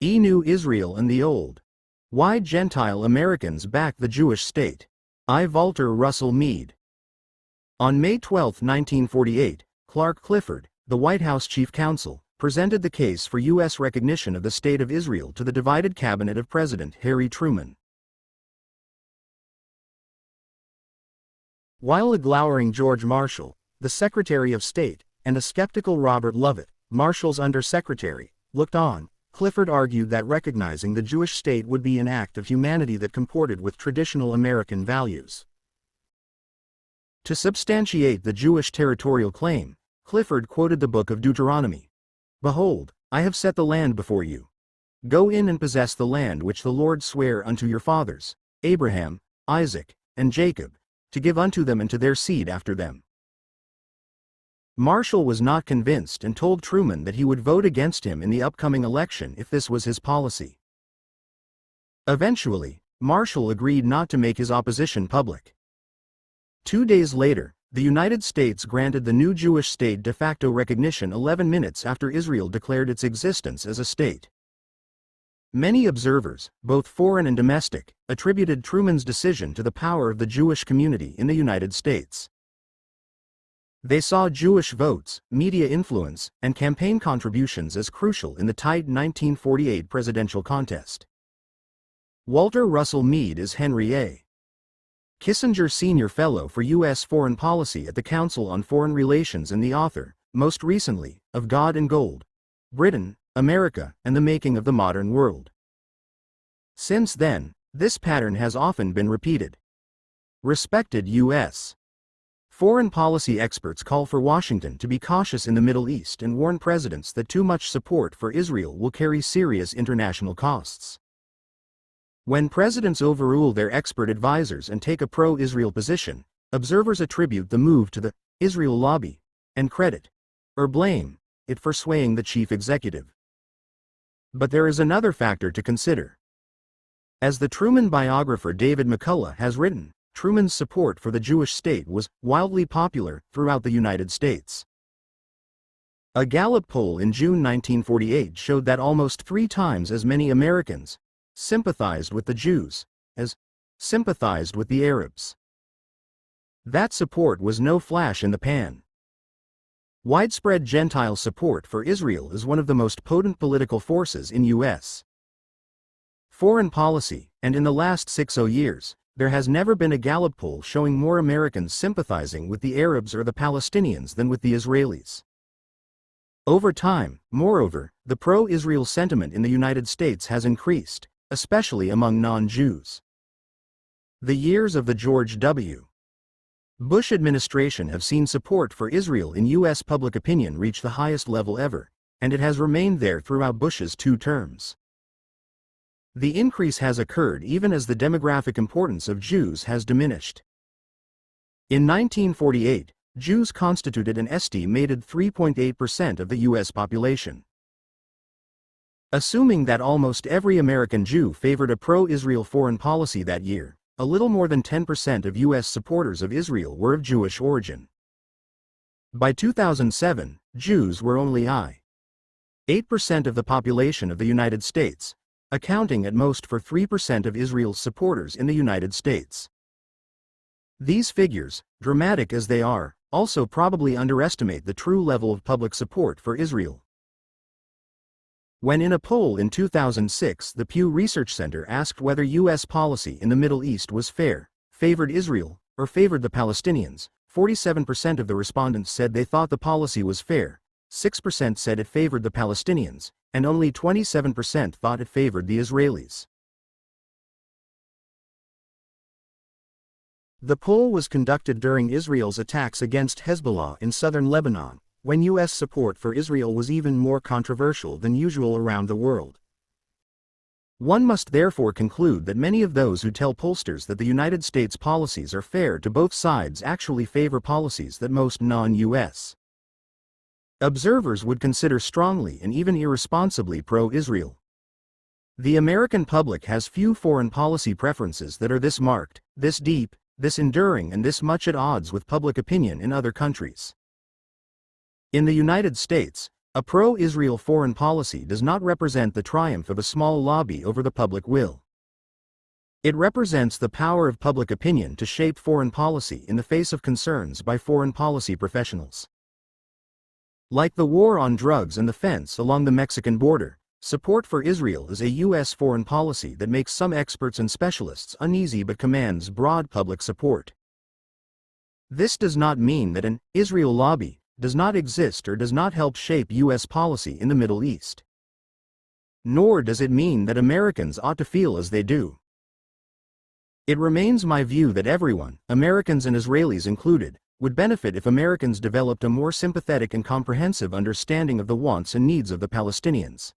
New Israel and the Old. Why Gentile Americans Back the Jewish State. I. Walter Russell Mead. On May 12, 1948, Clark Clifford, the White House chief counsel, presented the case for U.S. recognition of the State of Israel to the divided cabinet of President Harry Truman. While a glowering George Marshall, the Secretary of State, and a skeptical Robert Lovett, Marshall's undersecretary, looked on, Clifford argued that recognizing the Jewish state would be an act of humanity that comported with traditional American values. To substantiate the Jewish territorial claim, Clifford quoted the book of Deuteronomy. "Behold, I have set the land before you. Go in and possess the land which the Lord sware unto your fathers, Abraham, Isaac, and Jacob, to give unto them and to their seed after them." Marshall was not convinced and told Truman that he would vote against him in the upcoming election if this was his policy. Eventually, Marshall agreed not to make his opposition public. 2 days later, the United States granted the new Jewish state de facto recognition 11 minutes after Israel declared its existence as a state. Many observers, both foreign and domestic, attributed Truman's decision to the power of the Jewish community in the United States. They saw Jewish votes, media influence, and campaign contributions as crucial in the tight 1948 presidential contest. Walter Russell Mead is Henry A. Kissinger Senior Fellow for U.S. Foreign Policy at the Council on Foreign Relations and the author, most recently, of God and Gold: Britain, America, and the Making of the Modern World. Since then, this pattern has often been repeated. Respected U.S. foreign policy experts call for Washington to be cautious in the Middle East and warn presidents that too much support for Israel will carry serious international costs. When presidents overrule their expert advisors and take a pro-Israel position, observers attribute the move to the Israel lobby, and credit, or blame, it for swaying the chief executive. But there is another factor to consider. As the Truman biographer David McCullough has written, Truman's support for the Jewish state was wildly popular throughout the United States. A Gallup poll in June 1948 showed that almost 3 times as many Americans sympathized with the Jews as sympathized with the Arabs. That support was no flash in the pan. Widespread Gentile support for Israel is one of the most potent political forces in U.S. foreign policy, and in the last 60 years, there has never been a Gallup poll showing more Americans sympathizing with the Arabs or the Palestinians than with the Israelis. Over time, moreover, the pro-Israel sentiment in the United States has increased, especially among non-Jews. The years of the George W. Bush administration have seen support for Israel in U.S. public opinion reach the highest level ever, and it has remained there throughout Bush's 2 terms. The increase has occurred even as the demographic importance of Jews has diminished. In 1948, Jews constituted an estimated 3.8% of the U.S. population. Assuming that almost every American Jew favored a pro-Israel foreign policy that year, a little more than 10% of U.S. supporters of Israel were of Jewish origin. By 2007, Jews were only 8% of the population of the United States, accounting at most for 3% of Israel's supporters in the United States. These figures, dramatic as they are, also probably underestimate the true level of public support for Israel. When in a poll in 2006 the Pew Research Center asked whether U.S. policy in the Middle East was fair, favored Israel, or favored the Palestinians, 47% of the respondents said they thought the policy was fair, 6% said it favored the Palestinians, and only 27% thought it favored the Israelis. The poll was conducted during Israel's attacks against Hezbollah in southern Lebanon, when U.S. support for Israel was even more controversial than usual around the world. One must therefore conclude that many of those who tell pollsters that the United States policies are fair to both sides actually favor policies that most non-U.S. observers would consider strongly and even irresponsibly pro-Israel. The American public has few foreign policy preferences that are this marked, this deep, this enduring, and this much at odds with public opinion in other countries. In the United States, A pro-Israel foreign policy does not represent the triumph of a small lobby over the public will. It represents the power of public opinion to shape foreign policy in the face of concerns by foreign policy professionals. Like the war on drugs and the fence along the Mexican border, support for Israel is a U.S. foreign policy that makes some experts and specialists uneasy but commands broad public support. This does not mean that an Israel lobby does not exist or does not help shape U.S. policy in the Middle East. Nor does it mean that Americans ought to feel as they do. It remains my view that everyone, Americans and Israelis included, would benefit if Americans developed a more sympathetic and comprehensive understanding of the wants and needs of the Palestinians.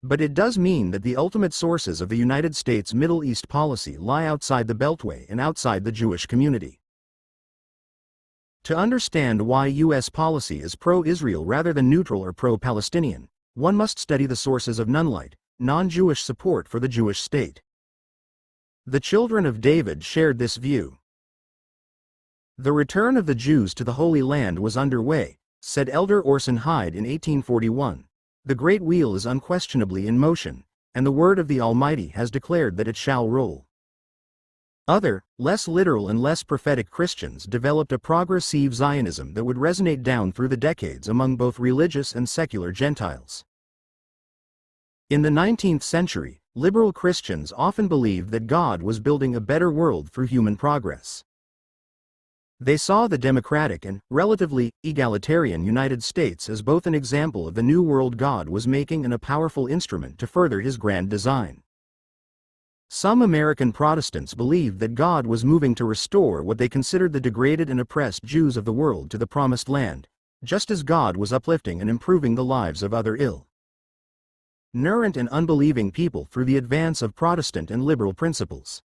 But it does mean that the ultimate sources of the United States Middle East policy lie outside the Beltway and outside the Jewish community. To understand why U.S. policy is pro-Israel rather than neutral or pro-Palestinian, one must study the sources of nonlight, non-Jewish support for the Jewish state. The children of David shared this view. The return of the Jews to the Holy Land was underway, said Elder Orson Hyde in 1841. The great wheel is unquestionably in motion, and the word of the Almighty has declared that it shall roll. Other, less literal and less prophetic Christians developed a progressive Zionism that would resonate down through the decades among both religious and secular Gentiles. In the 19th century, liberal Christians often believed that God was building a better world through human progress. They saw the democratic and, relatively, egalitarian United States as both an example of the new world God was making and a powerful instrument to further his grand design. Some American Protestants believed that God was moving to restore what they considered the degraded and oppressed Jews of the world to the Promised Land, just as God was uplifting and improving the lives of other ignorant and unbelieving people through the advance of Protestant and liberal principles.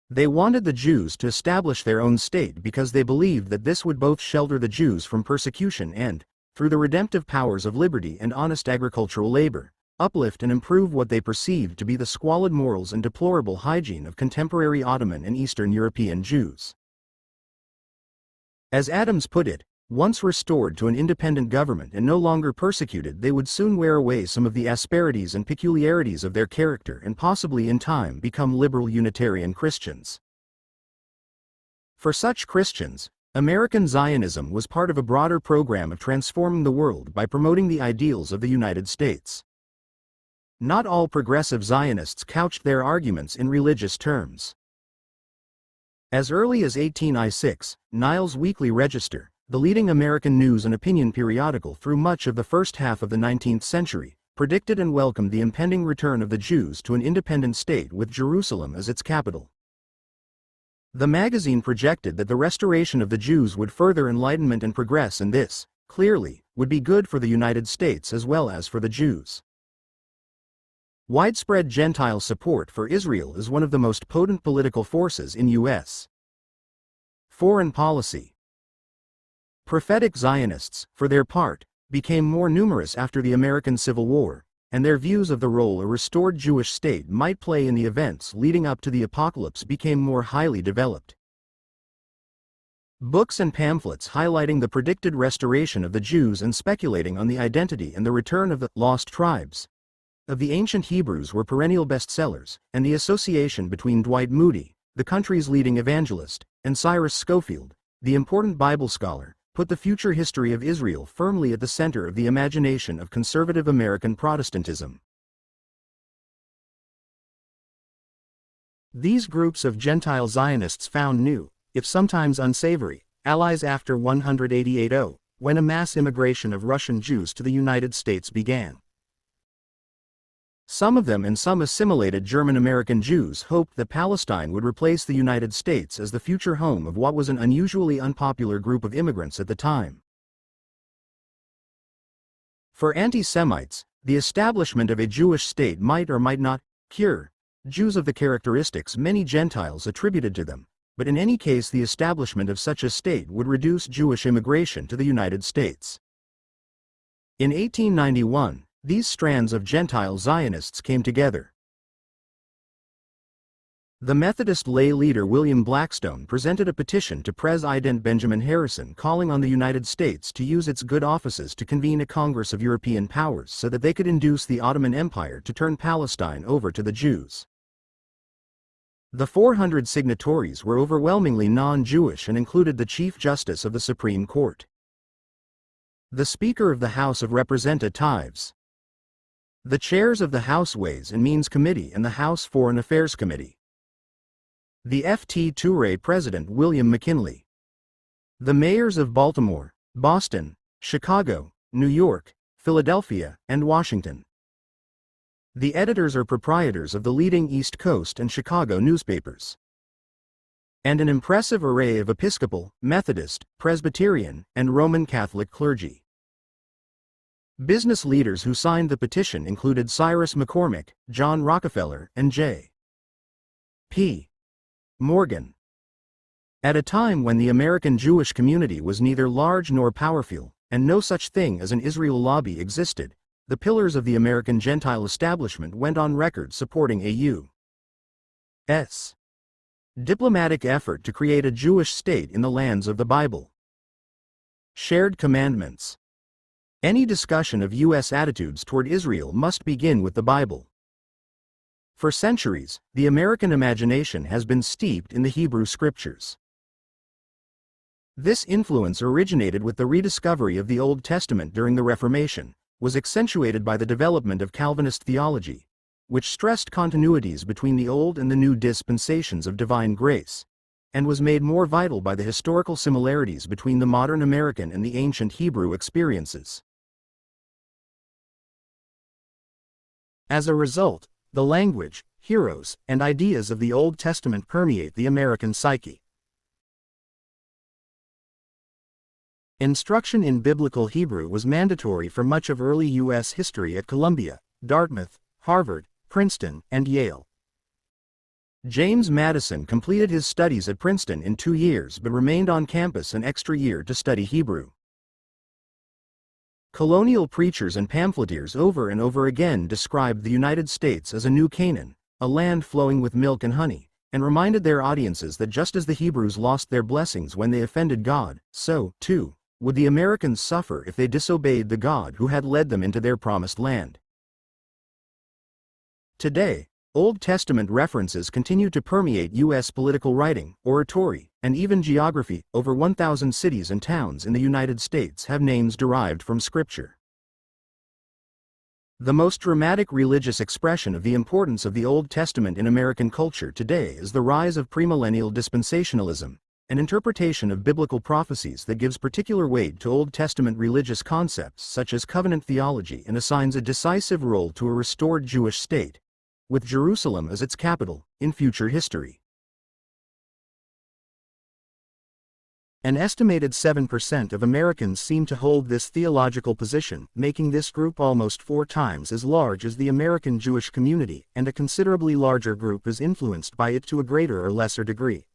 They wanted the Jews to establish their own state because they believed that this would both shelter the Jews from persecution and, through the redemptive powers of liberty and honest agricultural labor, uplift and improve what they perceived to be the squalid morals and deplorable hygiene of contemporary Ottoman and Eastern European Jews. As Adams put it, once restored to an independent government and no longer persecuted, they would soon wear away some of the asperities and peculiarities of their character and possibly in time become liberal Unitarian Christians. For such Christians, American Zionism was part of a broader program of transforming the world by promoting the ideals of the United States. Not all progressive Zionists couched their arguments in religious terms. As early as 1896, Niles' Weekly Register, the leading American news and opinion periodical through much of the first half of the 19th century, predicted and welcomed the impending return of the Jews to an independent state with Jerusalem as its capital. The magazine projected that the restoration of the Jews would further enlightenment and progress, and this, clearly, would be good for the United States as well as for the Jews. Widespread Gentile support for Israel is one of the most potent political forces in U.S. foreign policy. Prophetic Zionists, for their part, became more numerous after the American Civil War, and their views of the role a restored Jewish state might play in the events leading up to the apocalypse became more highly developed. Books and pamphlets highlighting the predicted restoration of the Jews and speculating on the identity and the return of the lost tribes of the ancient Hebrews were perennial bestsellers, and the association between Dwight Moody, the country's leading evangelist, and Cyrus Scofield, the important Bible scholar, put the future history of Israel firmly at the center of the imagination of conservative American Protestantism. These groups of Gentile Zionists found new, if sometimes unsavory, allies after 1880, when a mass immigration of Russian Jews to the United States began. Some of them and some assimilated German-American Jews hoped that Palestine would replace the United States as the future home of what was an unusually unpopular group of immigrants at the time. For anti-Semites, the establishment of a Jewish state might or might not cure Jews of the characteristics many Gentiles attributed to them, but in any case the establishment of such a state would reduce Jewish immigration to the United States. In 1891, these strands of Gentile Zionists came together. The Methodist lay leader William Blackstone presented a petition to President Benjamin Harrison calling on the United States to use its good offices to convene a Congress of European powers so that they could induce the Ottoman Empire to turn Palestine over to the Jews. The 400 signatories were overwhelmingly non-Jewish and included the Chief Justice of the Supreme Court, the Speaker of the House of Representatives, the chairs of the House Ways and Means Committee and the House Foreign Affairs Committee, the FT2RA President William McKinley, the mayors of Baltimore, Boston, Chicago, New York, Philadelphia, and Washington, the editors or proprietors of the leading East Coast and Chicago newspapers, and an impressive array of Episcopal, Methodist, Presbyterian, and Roman Catholic clergy. Business leaders who signed the petition included Cyrus McCormick, John Rockefeller, and J.P. Morgan. At a time when the American Jewish community was neither large nor powerful, and no such thing as an Israel lobby existed, the pillars of the American Gentile establishment went on record supporting a U.S. diplomatic effort to create a Jewish state in the lands of the Bible. Shared commandments. Any discussion of U.S. attitudes toward Israel must begin with the Bible. For centuries, the American imagination has been steeped in the Hebrew Scriptures. This influence originated with the rediscovery of the Old Testament during the Reformation, was accentuated by the development of Calvinist theology, which stressed continuities between the Old and the New dispensations of divine grace, and was made more vital by the historical similarities between the modern American and the ancient Hebrew experiences. As a result, the language, heroes, and ideas of the Old Testament permeate the American psyche. Instruction in Biblical Hebrew was mandatory for much of early U.S. history at Columbia, Dartmouth, Harvard, Princeton, and Yale. James Madison completed his studies at Princeton in 2 years but remained on campus an extra year to study Hebrew. Colonial preachers and pamphleteers over and over again described the United States as a new Canaan, a land flowing with milk and honey, and reminded their audiences that just as the Hebrews lost their blessings when they offended God, so, too, would the Americans suffer if they disobeyed the God who had led them into their promised land. Today, Old Testament references continue to permeate U.S. political writing, oratory, and even geography. Over 1,000 cities and towns in the United States have names derived from Scripture. The most dramatic religious expression of the importance of the Old Testament in American culture today is the rise of premillennial dispensationalism, an interpretation of biblical prophecies that gives particular weight to Old Testament religious concepts such as covenant theology and assigns a decisive role to a restored Jewish state, with Jerusalem as its capital, in future history. An estimated 7% of Americans seem to hold this theological position, making this group almost 4 times as large as the American Jewish community, and a considerably larger group is influenced by it to a greater or lesser degree.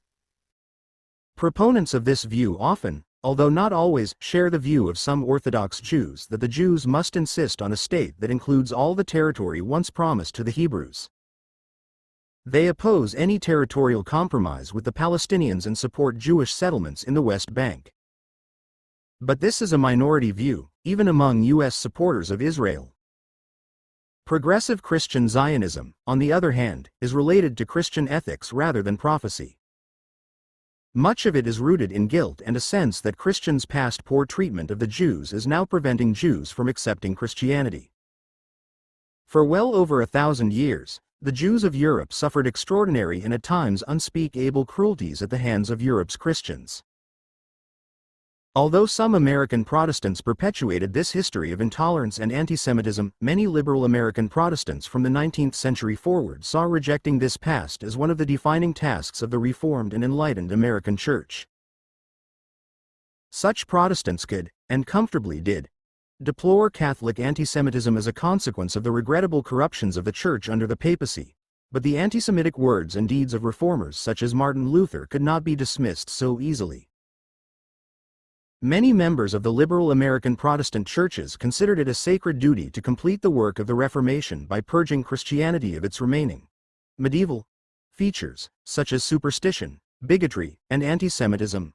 Proponents of this view often, although not always, share the view of some Orthodox Jews that the Jews must insist on a state that includes all the territory once promised to the Hebrews. They oppose any territorial compromise with the Palestinians and support Jewish settlements in the West Bank. But this is a minority view, even among U.S. supporters of Israel. Progressive Christian Zionism, on the other hand, is related to Christian ethics rather than prophecy. Much of it is rooted in guilt and a sense that Christians' past poor treatment of the Jews is now preventing Jews from accepting Christianity. For well over 1,000 years, the Jews of Europe suffered extraordinary and at times unspeakable cruelties at the hands of Europe's Christians. Although some American Protestants perpetuated this history of intolerance and antisemitism, many liberal American Protestants from the 19th century forward saw rejecting this past as one of the defining tasks of the Reformed and Enlightened American Church. Such Protestants could, and comfortably did, deplore Catholic antisemitism as a consequence of the regrettable corruptions of the Church under the papacy, but the antisemitic words and deeds of reformers such as Martin Luther could not be dismissed so easily. Many members of the liberal American Protestant churches considered it a sacred duty to complete the work of the Reformation by purging Christianity of its remaining medieval features, such as superstition, bigotry, and anti-Semitism.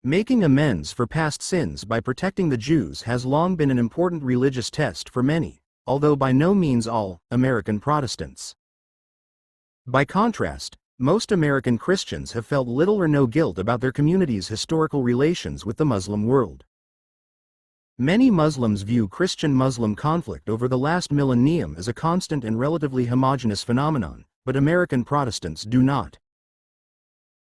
Making amends for past sins by protecting the Jews has long been an important religious test for many, although by no means all, American Protestants. By contrast, most American Christians have felt little or no guilt about their community's historical relations with the Muslim world. Many Muslims view Christian-Muslim conflict over the last millennium as a constant and relatively homogeneous phenomenon, but American Protestants do not.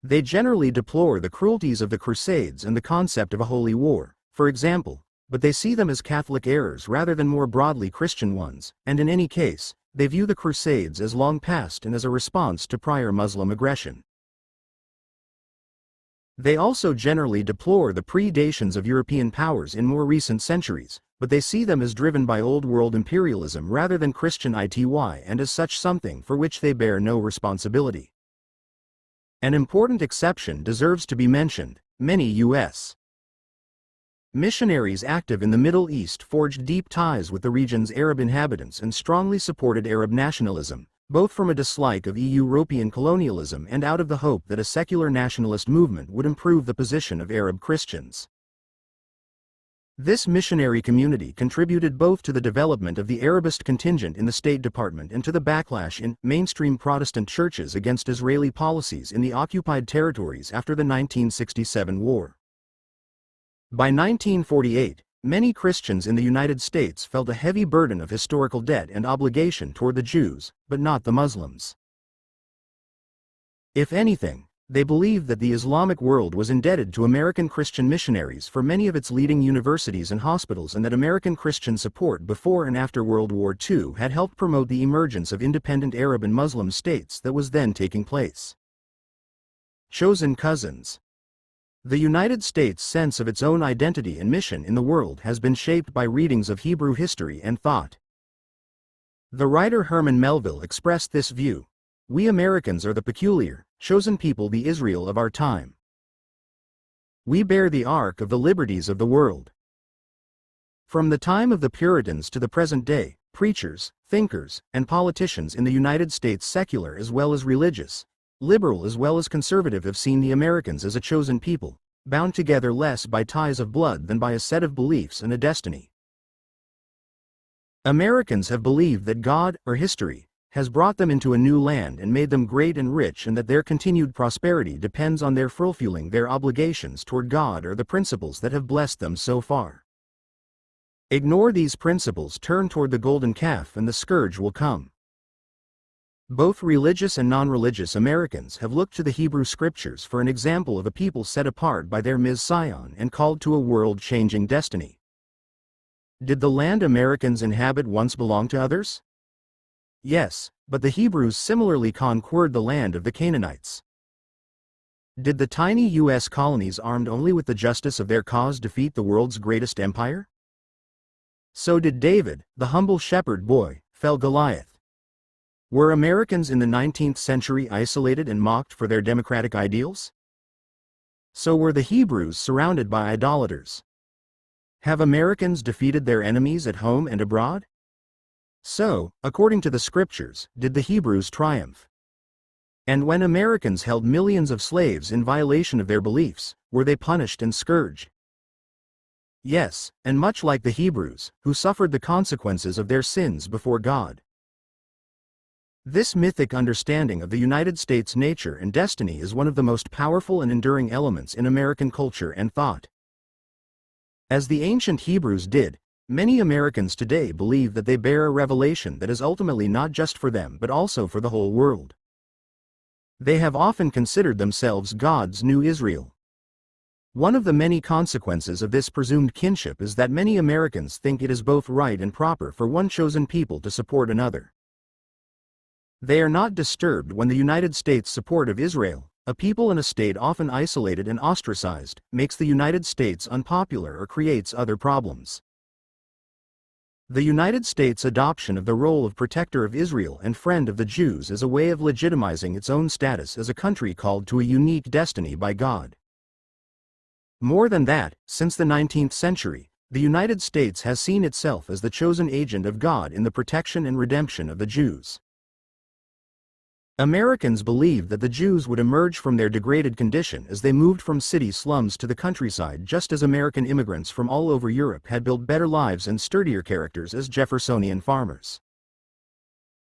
They generally deplore the cruelties of the Crusades and the concept of a holy war, for example, but they see them as Catholic errors rather than more broadly Christian ones, and in any case, they view the Crusades as long past and as a response to prior Muslim aggression. They also generally deplore the predations of European powers in more recent centuries, but they see them as driven by Old World imperialism rather than Christian ity and as such something for which they bear no responsibility. An important exception deserves to be mentioned: many U.S. missionaries active in the Middle East forged deep ties with the region's Arab inhabitants and strongly supported Arab nationalism, both from a dislike of European colonialism and out of the hope that a secular nationalist movement would improve the position of Arab Christians. This missionary community contributed both to the development of the Arabist contingent in the State Department and to the backlash in mainstream Protestant churches against Israeli policies in the occupied territories after the 1967 war. By 1948, many Christians in the United States felt a heavy burden of historical debt and obligation toward the Jews, but not the Muslims. If anything, they believed that the Islamic world was indebted to American Christian missionaries for many of its leading universities and hospitals, and that American Christian support before and after World War II had helped promote the emergence of independent Arab and Muslim states that was then taking place. Chosen cousins. The United States' sense of its own identity and mission in the world has been shaped by readings of Hebrew history and thought. The writer Herman Melville expressed this view: "We Americans are the peculiar, chosen people, the Israel of our time. We bear the ark of the liberties of the world." From the time of the Puritans to the present day, preachers, thinkers, and politicians in the United States, secular as well as religious, liberal as well as conservative, have seen the Americans as a chosen people, bound together less by ties of blood than by a set of beliefs and a destiny. Americans have believed that God, or history, has brought them into a new land and made them great and rich, and that their continued prosperity depends on their fulfilling their obligations toward God or the principles that have blessed them so far. Ignore these principles, turn toward the golden calf, and the scourge will come. Both religious and non-religious Americans have looked to the Hebrew Scriptures for an example of a people set apart by their Messiah and called to a world-changing destiny. Did the land Americans inhabit once belong to others? Yes, but the Hebrews similarly conquered the land of the Canaanites. Did the tiny U.S. colonies, armed only with the justice of their cause, defeat the world's greatest empire? So did David, the humble shepherd boy, fell Goliath. Were Americans in the 19th century isolated and mocked for their democratic ideals? So were the Hebrews, surrounded by idolaters. Have Americans defeated their enemies at home and abroad? So, according to the Scriptures, did the Hebrews triumph. And when Americans held millions of slaves in violation of their beliefs, were they punished and scourged? Yes, and much like the Hebrews, who suffered the consequences of their sins before God. This mythic understanding of the United States' nature and destiny is one of the most powerful and enduring elements in American culture and thought. As the ancient Hebrews did, many Americans today believe that they bear a revelation that is ultimately not just for them but also for the whole world. They have often considered themselves God's new Israel. One of the many consequences of this presumed kinship is that many Americans think it is both right and proper for one chosen people to support another. They are not disturbed when the United States' support of Israel, a people and a state often isolated and ostracized, makes the United States unpopular or creates other problems. The United States' adoption of the role of protector of Israel and friend of the Jews is a way of legitimizing its own status as a country called to a unique destiny by God. More than that, since the 19th century, the United States has seen itself as the chosen agent of God in the protection and redemption of the Jews. Americans believed that the Jews would emerge from their degraded condition as they moved from city slums to the countryside, just as American immigrants from all over Europe had built better lives and sturdier characters as Jeffersonian farmers.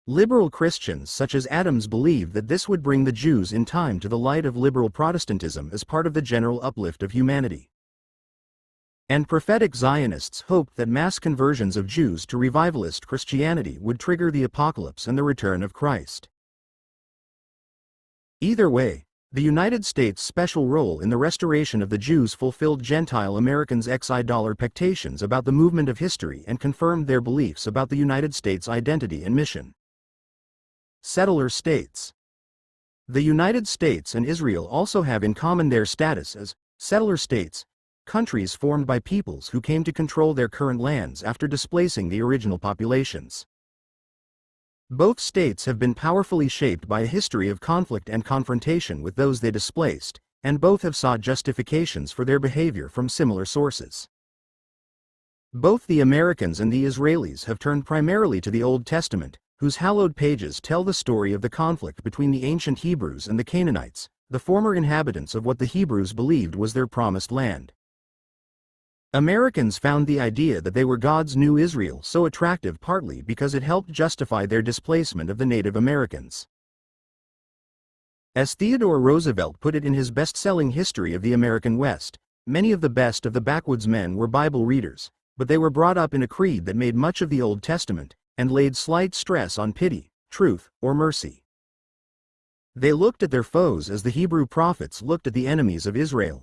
Liberal Christians such as Adams believed that this would bring the Jews in time to the light of liberal Protestantism as part of the general uplift of humanity. And prophetic Zionists hoped that mass conversions of Jews to revivalist Christianity would trigger the apocalypse and the return of Christ. Either way, the United States' special role in the restoration of the Jews fulfilled Gentile Americans' expectations about the movement of history and confirmed their beliefs about the United States' identity and mission. Settler states. The United States and Israel also have in common their status as settler states, countries formed by peoples who came to control their current lands after displacing the original populations. Both states have been powerfully shaped by a history of conflict and confrontation with those they displaced, and both have sought justifications for their behavior from similar sources. Both the Americans and the Israelis have turned primarily to the Old Testament, whose hallowed pages tell the story of the conflict between the ancient Hebrews and the Canaanites, the former inhabitants of what the Hebrews believed was their promised land. Americans found the idea that they were God's new Israel so attractive partly because it helped justify their displacement of the Native Americans. As Theodore Roosevelt put it in his best-selling History of the American West, many of the best of the backwoodsmen were Bible readers, but they were brought up in a creed that made much of the Old Testament, and laid slight stress on pity, truth, or mercy. They looked at their foes as the Hebrew prophets looked at the enemies of Israel.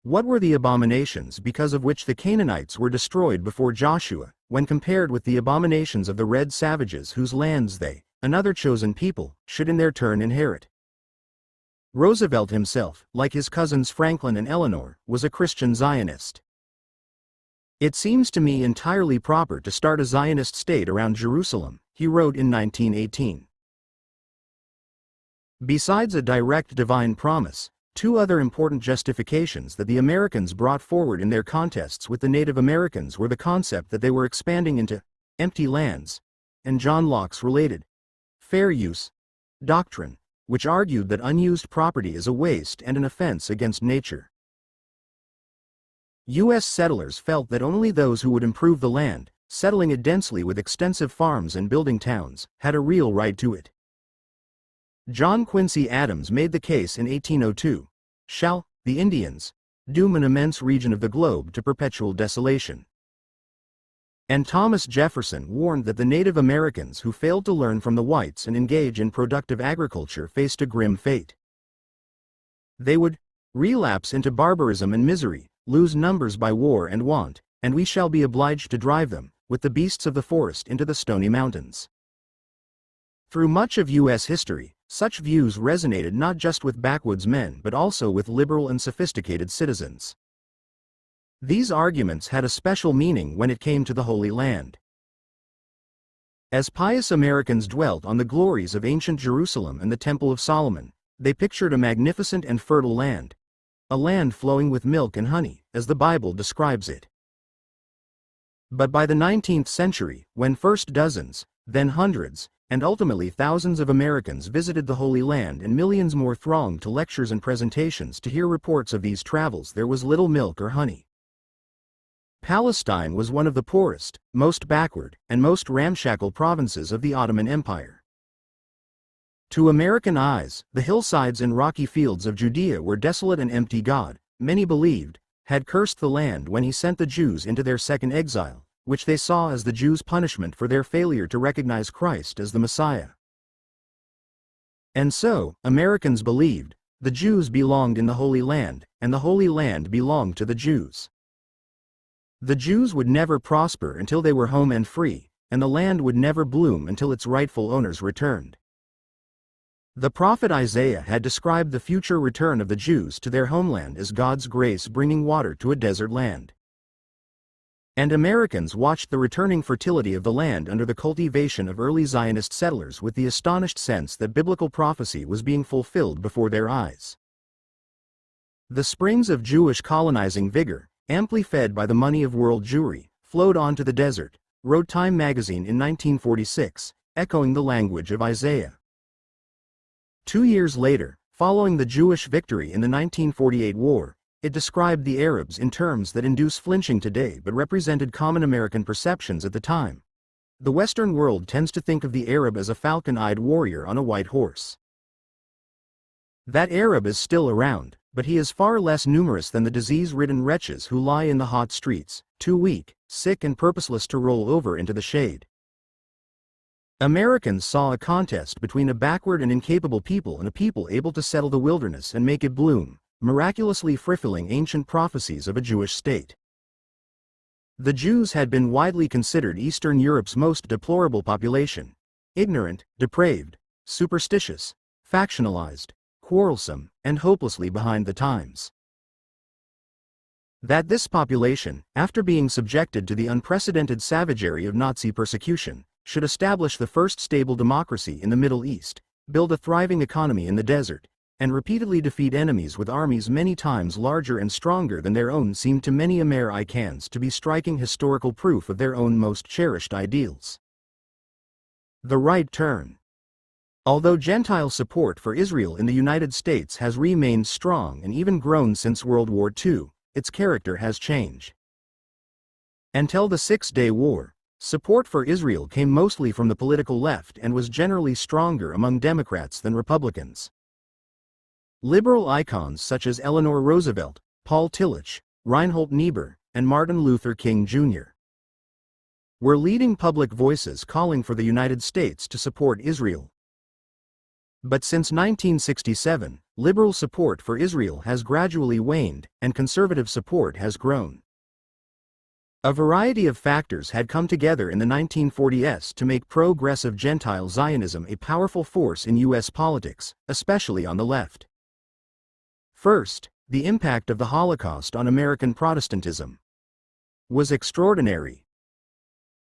What were the abominations because of which the Canaanites were destroyed before Joshua, when compared with the abominations of the red savages whose lands they, another chosen people, should in their turn inherit? Roosevelt himself, like his cousins Franklin and Eleanor, was a Christian Zionist. It seems to me entirely proper to start a Zionist state around Jerusalem, he wrote in 1918. Besides a direct divine promise, two other important justifications that the Americans brought forward in their contests with the Native Americans were the concept that they were expanding into empty lands, and John Locke's related fair use doctrine, which argued that unused property is a waste and an offense against nature. U.S. settlers felt that only those who would improve the land, settling it densely with extensive farms and building towns, had a real right to it. John Quincy Adams made the case in 1802, "Shall the Indians doom an immense region of the globe to perpetual desolation?" And Thomas Jefferson warned that the Native Americans who failed to learn from the whites and engage in productive agriculture faced a grim fate. They would relapse into barbarism and misery, lose numbers by war and want, and we shall be obliged to drive them, with the beasts of the forest, into the stony mountains. Through much of U.S. history, such views resonated not just with backwoods men but also with liberal and sophisticated citizens. These arguments had a special meaning when it came to the Holy Land. As pious Americans dwelt on the glories of ancient Jerusalem and the Temple of Solomon, they pictured a magnificent and fertile land, a land flowing with milk and honey, as the Bible describes it. But by the 19th century, when first dozens, then hundreds, and ultimately thousands of Americans visited the Holy Land and millions more thronged to lectures and presentations to hear reports of these travels, there was little milk or honey. Palestine was one of the poorest, most backward, and most ramshackle provinces of the Ottoman Empire. To American eyes, the hillsides and rocky fields of Judea were desolate and empty. God, many believed, had cursed the land when he sent the Jews into their second exile, which they saw as the Jews' punishment for their failure to recognize Christ as the Messiah. And so, Americans believed, the Jews belonged in the Holy Land, and the Holy Land belonged to the Jews. The Jews would never prosper until they were home and free, and the land would never bloom until its rightful owners returned. The prophet Isaiah had described the future return of the Jews to their homeland as God's grace bringing water to a desert land. And Americans watched the returning fertility of the land under the cultivation of early Zionist settlers with the astonished sense that biblical prophecy was being fulfilled before their eyes. The springs of Jewish colonizing vigor, amply fed by the money of world Jewry, flowed onto the desert, wrote Time magazine in 1946, echoing the language of Isaiah. 2 years later, following the Jewish victory in the 1948 war, it described the Arabs in terms that induce flinching today but represented common American perceptions at the time. The Western world tends to think of the Arab as a falcon-eyed warrior on a white horse. That Arab is still around, but he is far less numerous than the disease-ridden wretches who lie in the hot streets, too weak, sick and purposeless to roll over into the shade. Americans saw a contest between a backward and incapable people and a people able to settle the wilderness and make it bloom, miraculously fulfilling ancient prophecies of a Jewish state. The Jews had been widely considered Eastern Europe's most deplorable population: ignorant, depraved, superstitious, factionalized, quarrelsome, and hopelessly behind the times. That this population, after being subjected to the unprecedented savagery of Nazi persecution, should establish the first stable democracy in the Middle East, build a thriving economy in the desert, and repeatedly defeat enemies with armies many times larger and stronger than their own seemed to many Americans to be striking historical proof of their own most cherished ideals. The right turn. Although Gentile support for Israel in the United States has remained strong and even grown since World War II, its character has changed. Until the Six-Day War, support for Israel came mostly from the political left and was generally stronger among Democrats than Republicans. Liberal icons such as Eleanor Roosevelt, Paul Tillich, Reinhold Niebuhr, and Martin Luther King Jr. were leading public voices calling for the United States to support Israel. But since 1967, liberal support for Israel has gradually waned, and conservative support has grown. A variety of factors had come together in the 1940s to make progressive Gentile Zionism a powerful force in U.S. politics, especially on the left. First, the impact of the Holocaust on American Protestantism was extraordinary.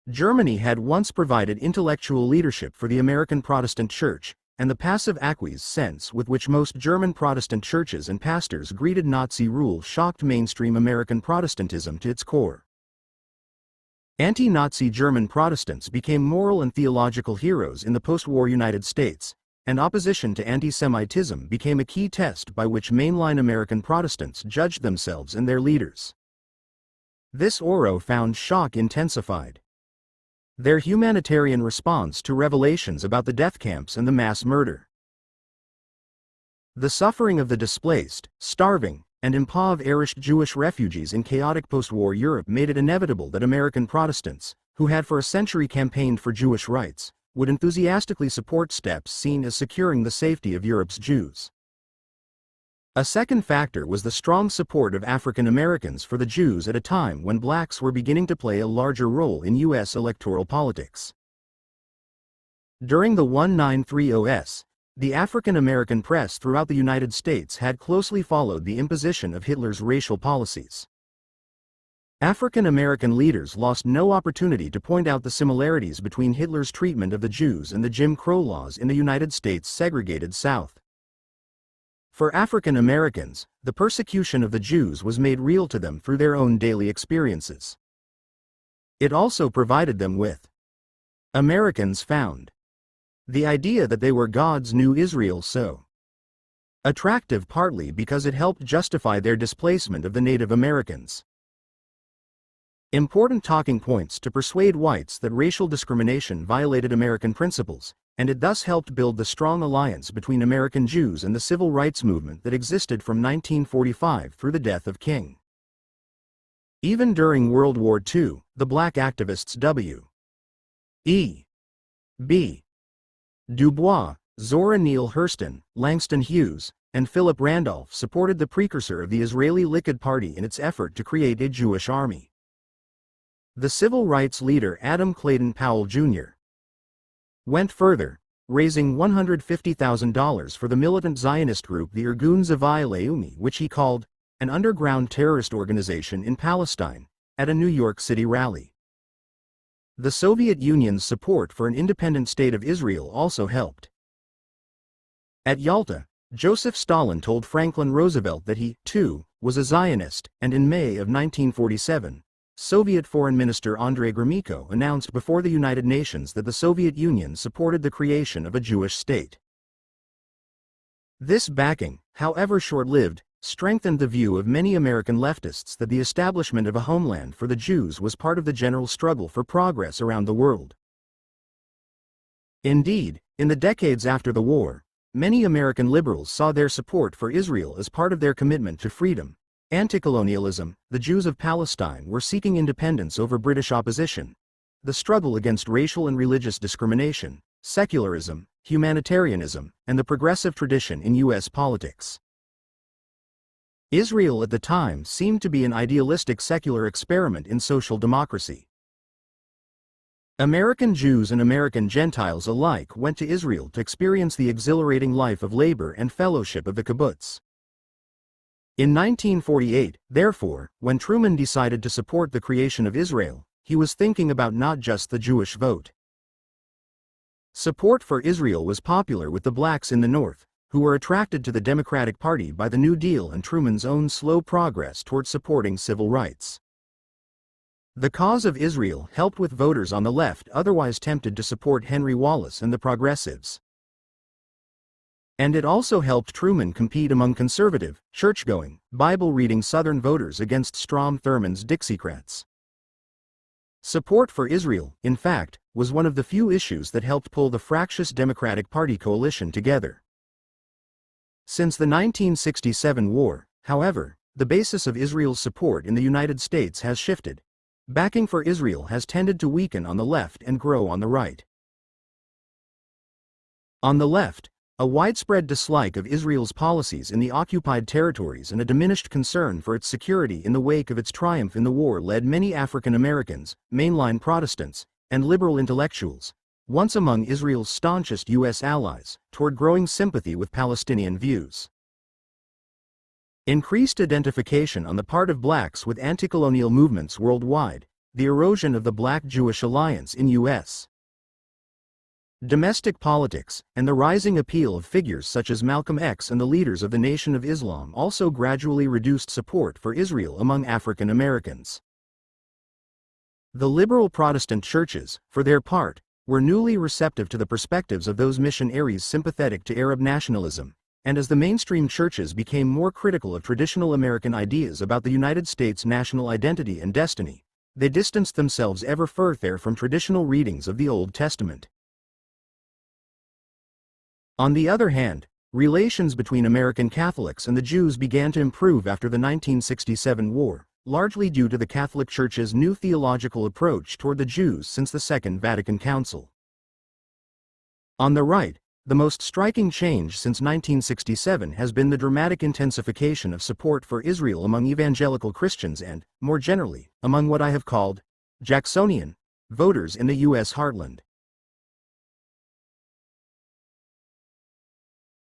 Germany had once provided intellectual leadership for the American Protestant Church, and the passive acquiescence with which most German Protestant churches and pastors greeted Nazi rule shocked mainstream American Protestantism to its core. Anti-Nazi German Protestants became moral and theological heroes in the post-war United States, and opposition to anti-Semitism became a key test by which mainline American Protestants judged themselves and their leaders. This aura found shock intensified. Their humanitarian response to revelations about the death camps and the mass murder. The suffering of the displaced, starving, and impoverished Jewish refugees in chaotic post-war Europe made it inevitable that American Protestants, who had for a century campaigned for Jewish rights, would enthusiastically support steps seen as securing the safety of Europe's Jews. A second factor was the strong support of African Americans for the Jews at a time when blacks were beginning to play a larger role in U.S. electoral politics. During the 1930s, the African American press throughout the United States had closely followed the imposition of Hitler's racial policies. African American leaders lost no opportunity to point out the similarities between Hitler's treatment of the Jews and the Jim Crow laws in the United States' segregated South. For African Americans, the persecution of the Jews was made real to them through their own daily experiences. It also provided them with Americans found the idea that they were God's new Israel so attractive, partly because it helped justify their displacement of the Native Americans. Important talking points to persuade whites that racial discrimination violated American principles, and it thus helped build the strong alliance between American Jews and the civil rights movement that existed from 1945 through the death of King. Even during World War II, the black activists W. E. B. Du Bois, Zora Neale Hurston, Langston Hughes, and Philip Randolph supported the precursor of the Israeli Likud Party in its effort to create a Jewish army. The civil rights leader Adam Clayton Powell Jr. went further, raising $150,000 for the militant Zionist group the Irgun Zavai Leumi, which he called an underground terrorist organization in Palestine, at a New York City rally. The Soviet Union's support for an independent state of Israel also helped. At Yalta, Joseph Stalin told Franklin Roosevelt that he, too, was a Zionist, and in May of 1947, Soviet Foreign Minister Andrei Gromyko announced before the United Nations that the Soviet Union supported the creation of a Jewish state. This backing, however short-lived, strengthened the view of many American leftists that the establishment of a homeland for the Jews was part of the general struggle for progress around the world. Indeed, in the decades after the war, many American liberals saw their support for Israel as part of their commitment to freedom. Anti-colonialism, the Jews of Palestine were seeking independence over British opposition. The struggle against racial and religious discrimination, secularism, humanitarianism, and the progressive tradition in U.S. politics. Israel at the time seemed to be an idealistic secular experiment in social democracy. American Jews and American Gentiles alike went to Israel to experience the exhilarating life of labor and fellowship of the kibbutz. In 1948, therefore, when Truman decided to support the creation of Israel, he was thinking about not just the Jewish vote. Support for Israel was popular with the blacks in the North, who were attracted to the Democratic Party by the New Deal and Truman's own slow progress toward supporting civil rights. The cause of Israel helped with voters on the left otherwise tempted to support Henry Wallace and the progressives. And it also helped Truman compete among conservative, church-going, Bible-reading Southern voters against Strom Thurmond's Dixiecrats. Support for Israel, in fact, was one of the few issues that helped pull the fractious Democratic Party coalition together. Since the 1967 war, however, the basis of Israel's support in the United States has shifted. Backing for Israel has tended to weaken on the left and grow on the right. On the left, a widespread dislike of Israel's policies in the occupied territories and a diminished concern for its security in the wake of its triumph in the war led many African Americans, mainline Protestants, and liberal intellectuals, once among Israel's staunchest U.S. allies, toward growing sympathy with Palestinian views. Increased identification on the part of blacks with anti-colonial movements worldwide, the erosion of the Black-Jewish alliance in U.S. domestic politics, and the rising appeal of figures such as Malcolm X and the leaders of the Nation of Islam also gradually reduced support for Israel among African Americans. The liberal Protestant churches, for their part, were newly receptive to the perspectives of those missionaries sympathetic to Arab nationalism, and as the mainstream churches became more critical of traditional American ideas about the United States' national identity and destiny, they distanced themselves ever further from traditional readings of the Old Testament. On the other hand, relations between American Catholics and the Jews began to improve after the 1967 war, largely due to the Catholic Church's new theological approach toward the Jews since the Second Vatican Council. On the right, the most striking change since 1967 has been the dramatic intensification of support for Israel among evangelical Christians and, more generally, among what I have called Jacksonian voters in the U.S. heartland.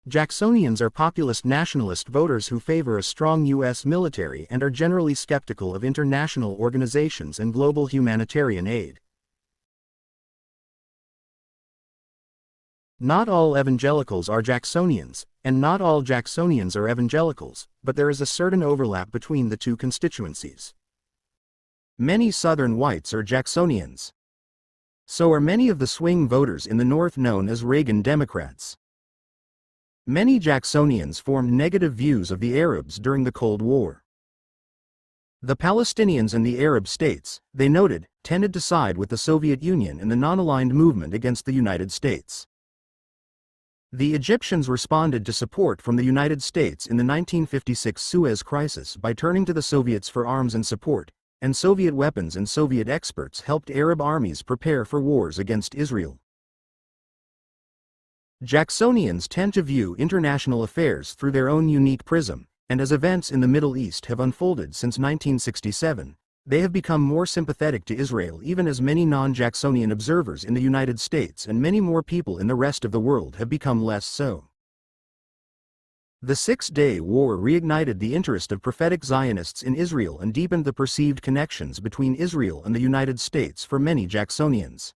Jacksonians are populist nationalist voters who favor a strong U.S. military and are generally skeptical of international organizations and global humanitarian aid. Not all evangelicals are Jacksonians, and not all Jacksonians are evangelicals, but there is a certain overlap between the two constituencies. Many Southern whites are Jacksonians. So are many of the swing voters in the North known as Reagan Democrats. Many Jacksonians formed negative views of the Arabs during the Cold War. The Palestinians and the Arab states, they noted, tended to side with the Soviet Union and the non-aligned movement against the United States. The Egyptians responded to support from the United States in the 1956 Suez Crisis by turning to the Soviets for arms and support, and Soviet weapons and Soviet experts helped Arab armies prepare for wars against Israel. Jacksonians tend to view international affairs through their own unique prism, and as events in the Middle East have unfolded since 1967, they have become more sympathetic to Israel even as many non-Jacksonian observers in the United States and many more people in the rest of the world have become less so. The Six-Day War reignited the interest of prophetic Zionists in Israel and deepened the perceived connections between Israel and the United States for many Jacksonians.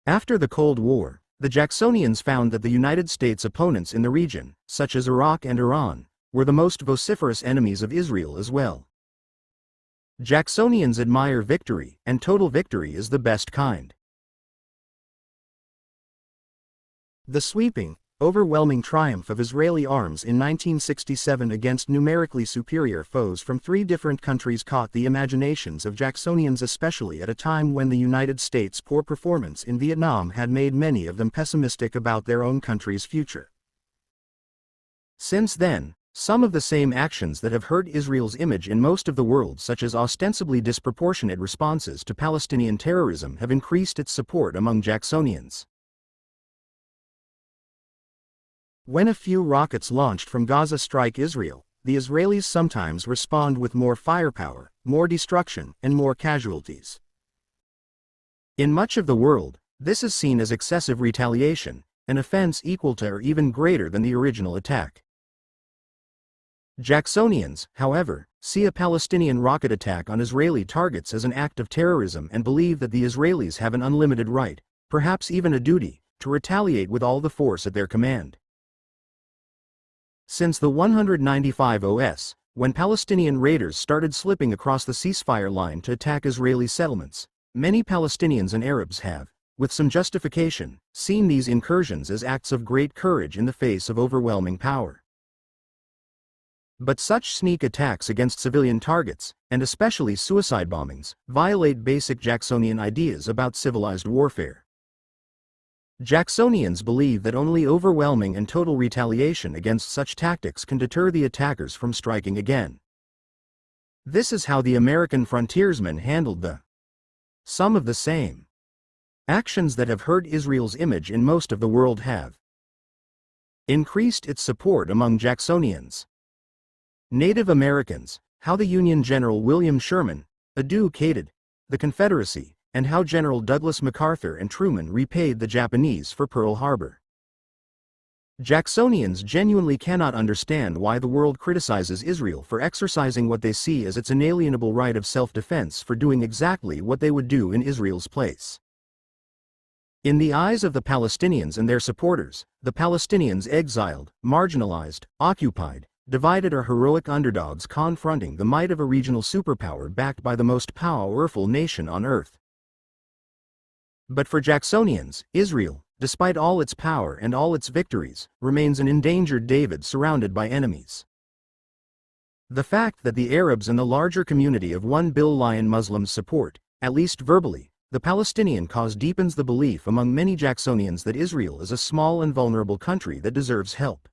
After the Cold War, the Jacksonians found that the United States' opponents in the region, such as Iraq and Iran, were the most vociferous enemies of Israel as well. Jacksonians admire victory, and total victory is the best kind. The sweeping, overwhelming triumph of Israeli arms in 1967 against numerically superior foes from 3 different countries caught the imaginations of Jacksonians, especially at a time when the United States' poor performance in Vietnam had made many of them pessimistic about their own country's future. Since then, some of the same actions that have hurt Israel's image in most of the world, such as ostensibly disproportionate responses to Palestinian terrorism, have increased its support among Jacksonians. When a few rockets launched from Gaza strike Israel, the Israelis sometimes respond with more firepower, more destruction, and more casualties. In much of the world, this is seen as excessive retaliation, an offense equal to or even greater than the original attack. Jacksonians, however, see a Palestinian rocket attack on Israeli targets as an act of terrorism and believe that the Israelis have an unlimited right, perhaps even a duty, to retaliate with all the force at their command. Since the 195 OS, when Palestinian raiders started slipping across the ceasefire line to attack Israeli settlements, many Palestinians and Arabs have, with some justification, seen these incursions as acts of great courage in the face of overwhelming power. But such sneak attacks against civilian targets, and especially suicide bombings, violate basic Jacksonian ideas about civilized warfare. Jacksonians believe that only overwhelming and total retaliation against such tactics can deter the attackers from striking again. This is how the American frontiersmen handled some of the same actions that have hurt Israel's image in most of the world have increased its support among Jacksonians. Native Americans, how the Union General William Sherman educated the Confederacy, and how General Douglas MacArthur and Truman repaid the Japanese for Pearl Harbor. Jacksonians genuinely cannot understand why the world criticizes Israel for exercising what they see as its inalienable right of self-defense, for doing exactly what they would do in Israel's place. In the eyes of the Palestinians and their supporters, the Palestinians exiled, marginalized, occupied, divided are heroic underdogs confronting the might of a regional superpower backed by the most powerful nation on earth. But for Jacksonians, Israel, despite all its power and all its victories, remains an endangered David surrounded by enemies. The fact that the Arabs and the larger community of 1 billion Muslims support, at least verbally, the Palestinian cause deepens the belief among many Jacksonians that Israel is a small and vulnerable country that deserves help.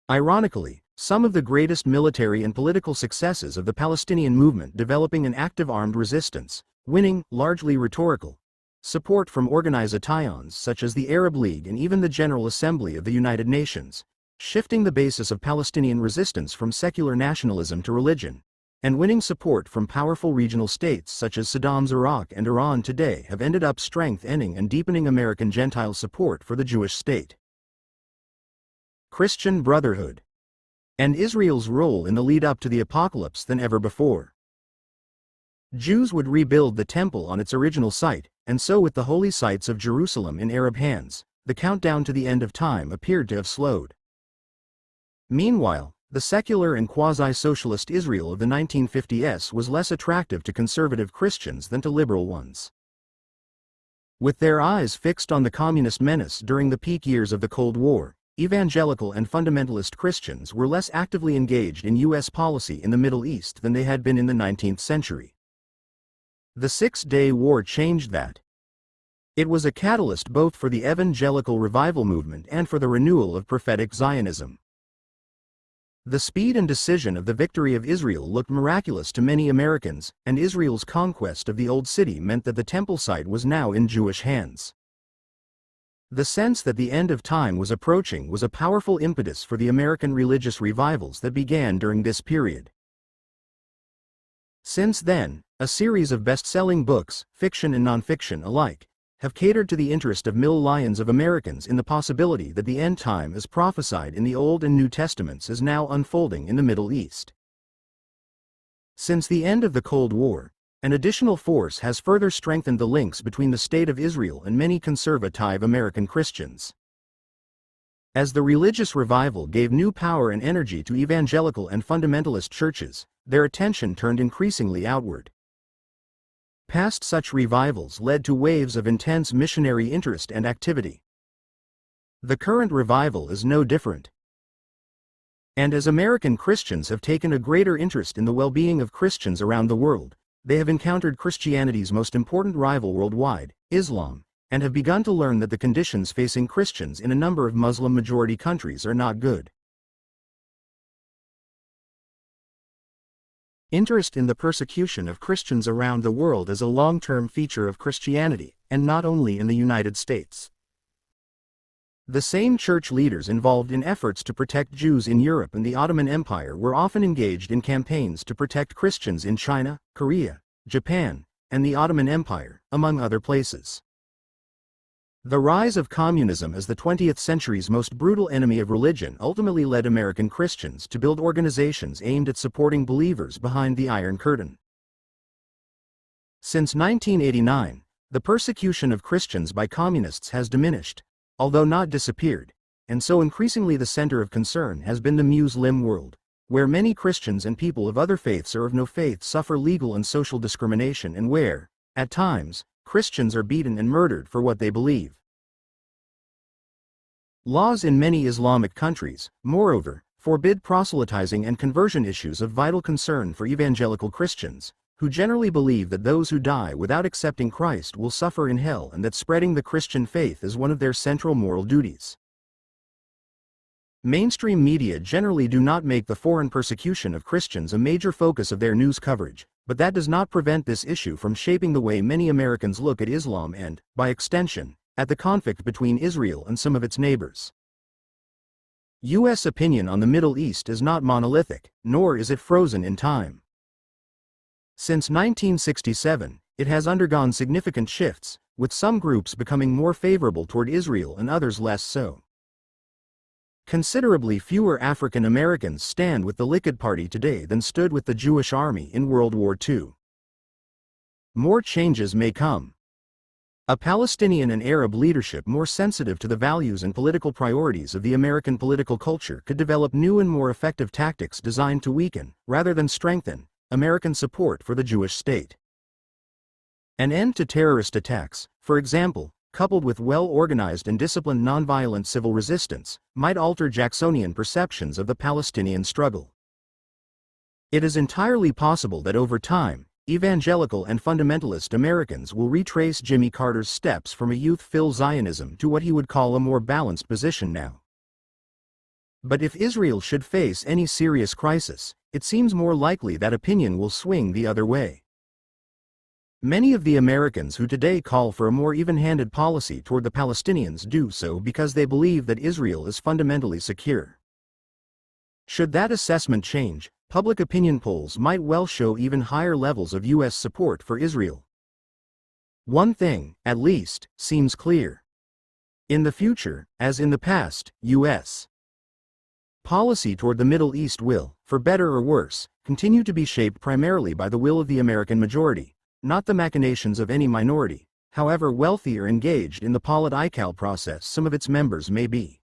Ironically, some of the greatest military and political successes of the Palestinian movement developing an active armed resistance, winning, largely rhetorical, support from organizations such as the Arab League and even the General Assembly of the United Nations, shifting the basis of Palestinian resistance from secular nationalism to religion, and winning support from powerful regional states such as Saddam's Iraq and Iran today, have ended up strengthening and deepening American Gentile support for the Jewish state, Christian Brotherhood, and Israel's role in the lead-up to the apocalypse than ever before. Jews would rebuild the temple on its original site, and so with the holy sites of Jerusalem in Arab hands, the countdown to the end of time appeared to have slowed. Meanwhile, the secular and quasi-socialist Israel of the 1950s was less attractive to conservative Christians than to liberal ones. With their eyes fixed on the communist menace during the peak years of the Cold War, evangelical and fundamentalist Christians were less actively engaged in U.S. policy in the Middle East than they had been in the 19th century. The Six-Day War changed that. It was a catalyst both for the evangelical revival movement and for the renewal of prophetic Zionism. The speed and decision of the victory of Israel looked miraculous to many Americans, and Israel's conquest of the Old City meant that the temple site was now in Jewish hands. The sense that the end of time was approaching was a powerful impetus for the American religious revivals that began during this period. Since then, a series of best-selling books, fiction and nonfiction alike, have catered to the interest of millions of Americans in the possibility that the end time as prophesied in the Old and New Testaments is now unfolding in the Middle East. Since the end of the Cold War, an additional force has further strengthened the links between the State of Israel and many conservative American Christians. As the religious revival gave new power and energy to evangelical and fundamentalist churches, their attention turned increasingly outward. Past such revivals led to waves of intense missionary interest and activity. The current revival is no different. And as American Christians have taken a greater interest in the well-being of Christians around the world, they have encountered Christianity's most important rival worldwide, Islam, and have begun to learn that the conditions facing Christians in a number of Muslim-majority countries are not good. Interest in the persecution of Christians around the world is a long-term feature of Christianity, and not only in the United States. The same church leaders involved in efforts to protect Jews in Europe and the Ottoman Empire were often engaged in campaigns to protect Christians in China, Korea, Japan, and the Ottoman Empire, among other places. The rise of communism as the 20th century's most brutal enemy of religion ultimately led American Christians to build organizations aimed at supporting believers behind the Iron Curtain. Since 1989, the persecution of Christians by communists has diminished, although not disappeared, and so increasingly the center of concern has been the Muslim world, where many Christians and people of other faiths or of no faith suffer legal and social discrimination and where, at times, Christians are beaten and murdered for what they believe. Laws in many Islamic countries, moreover, forbid proselytizing and conversion, issues of vital concern for evangelical Christians, who generally believe that those who die without accepting Christ will suffer in hell and that spreading the Christian faith is one of their central moral duties. Mainstream media generally do not make the foreign persecution of Christians a major focus of their news coverage, but that does not prevent this issue from shaping the way many Americans look at Islam and, by extension, at the conflict between Israel and some of its neighbors. U.S. opinion on the Middle East is not monolithic, nor is it frozen in time. Since 1967, it has undergone significant shifts, with some groups becoming more favorable toward Israel and others less so. Considerably fewer African Americans stand with the Likud Party today than stood with the Jewish Army in World War II. More changes may come. A Palestinian and Arab leadership more sensitive to the values and political priorities of the American political culture could develop new and more effective tactics designed to weaken, rather than strengthen, American support for the Jewish state. An end to terrorist attacks, for example, coupled with well-organized and disciplined nonviolent civil resistance, might alter Jacksonian perceptions of the Palestinian struggle. It is entirely possible that over time, evangelical and fundamentalist Americans will retrace Jimmy Carter's steps from a youth-filled Zionism to what he would call a more balanced position now. But if Israel should face any serious crisis, it seems more likely that opinion will swing the other way. Many of the Americans who today call for a more even-handed policy toward the Palestinians do so because they believe that Israel is fundamentally secure. Should that assessment change, public opinion polls might well show even higher levels of U.S. support for Israel. One thing, at least, seems clear. In the future, as in the past, U.S. policy toward the Middle East will, for better or worse, continue to be shaped primarily by the will of the American majority, not the machinations of any minority, however wealthy or engaged in the polit-ical process some of its members may be.